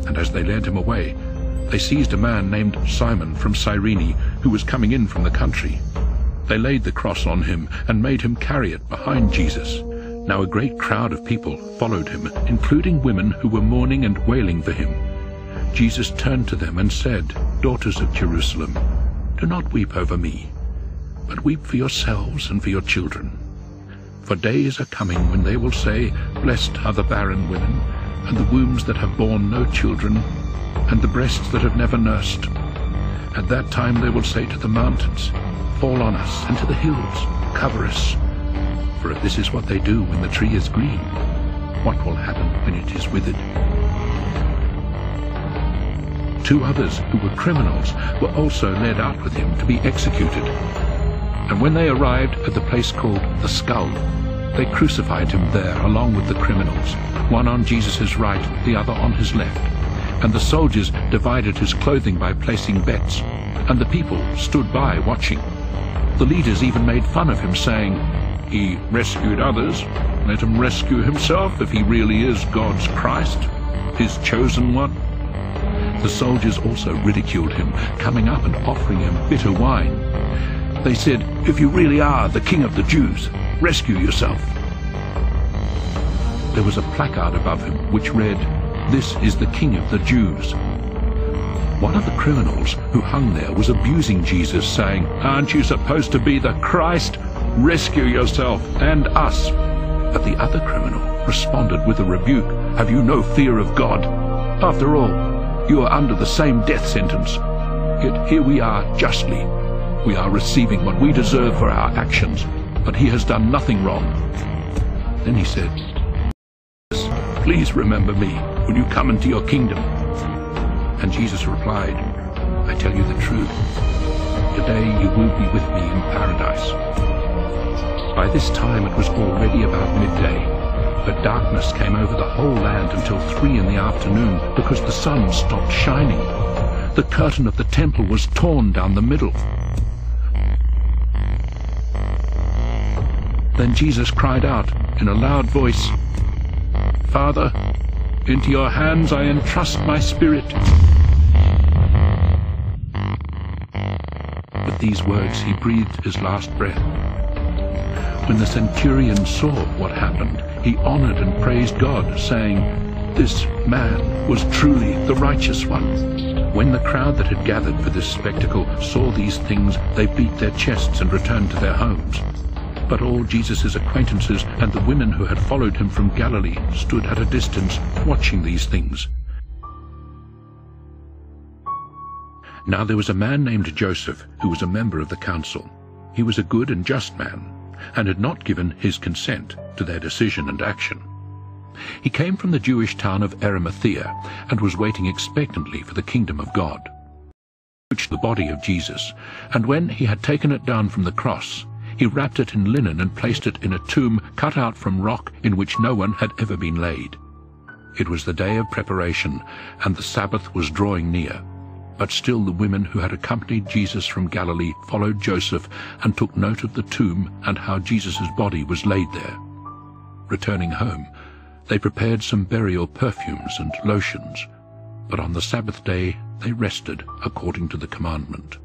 and as they led him away, they seized a man named Simon from Cyrene, who was coming in from the country. They laid the cross on him and made him carry it behind Jesus. Now a great crowd of people followed him, including women who were mourning and wailing for him. Jesus turned to them and said, "Daughters of Jerusalem, do not weep over me, but weep for yourselves and for your children. For days are coming when they will say, 'Blessed are the barren women, and the wombs that have borne no children, and the breasts that have never nursed.' At that time they will say to the mountains, 'Fall on us,' and to the hills, 'Cover us.' For if this is what they do when the tree is green, what will happen when it is withered?" 2 others who were criminals were also led out with him to be executed. And when they arrived at the place called the Skull, they crucified him there along with the criminals, one on Jesus' right, the other on his left. And the soldiers divided his clothing by placing bets, and the people stood by watching. The leaders even made fun of him, saying, "He rescued others, let him rescue himself if he really is God's Christ, his chosen one." The soldiers also ridiculed him, coming up and offering him bitter wine. They said, "If you really are the King of the Jews, rescue yourself." There was a placard above him which read, "This is the King of the Jews." One of the criminals who hung there was abusing Jesus, saying, "Aren't you supposed to be the Christ? Rescue yourself and us." But the other criminal responded with a rebuke, "Have you no fear of God? After all, you are under the same death sentence. Yet here we are justly. We are receiving what we deserve for our actions, but he has done nothing wrong." Then he said, "Please remember me when you come into your kingdom." And Jesus replied, "I tell you the truth. Today you will be with me in paradise." By this time it was already about midday, but darkness came over the whole land until 3 in the afternoon, because the sun stopped shining. The curtain of the temple was torn down the middle. Then Jesus cried out in a loud voice, "Father, into your hands I entrust my spirit." With these words he breathed his last breath. When the centurion saw what happened, he honored and praised God, saying, "This man was truly the righteous one." When the crowd that had gathered for this spectacle saw these things, they beat their chests and returned to their homes. But all Jesus' acquaintances and the women who had followed him from Galilee stood at a distance, watching these things. Now there was a man named Joseph, who was a member of the council. He was a good and just man, and had not given his consent to their decision and action. He came from the Jewish town of Arimathea, and was waiting expectantly for the kingdom of God. He approached the body of Jesus, and when he had taken it down from the cross, he wrapped it in linen and placed it in a tomb cut out from rock in which no one had ever been laid. It was the day of preparation, and the Sabbath was drawing near. But still the women who had accompanied Jesus from Galilee followed Joseph and took note of the tomb and how Jesus' body was laid there. Returning home, they prepared some burial perfumes and lotions, but on the Sabbath day they rested according to the commandment.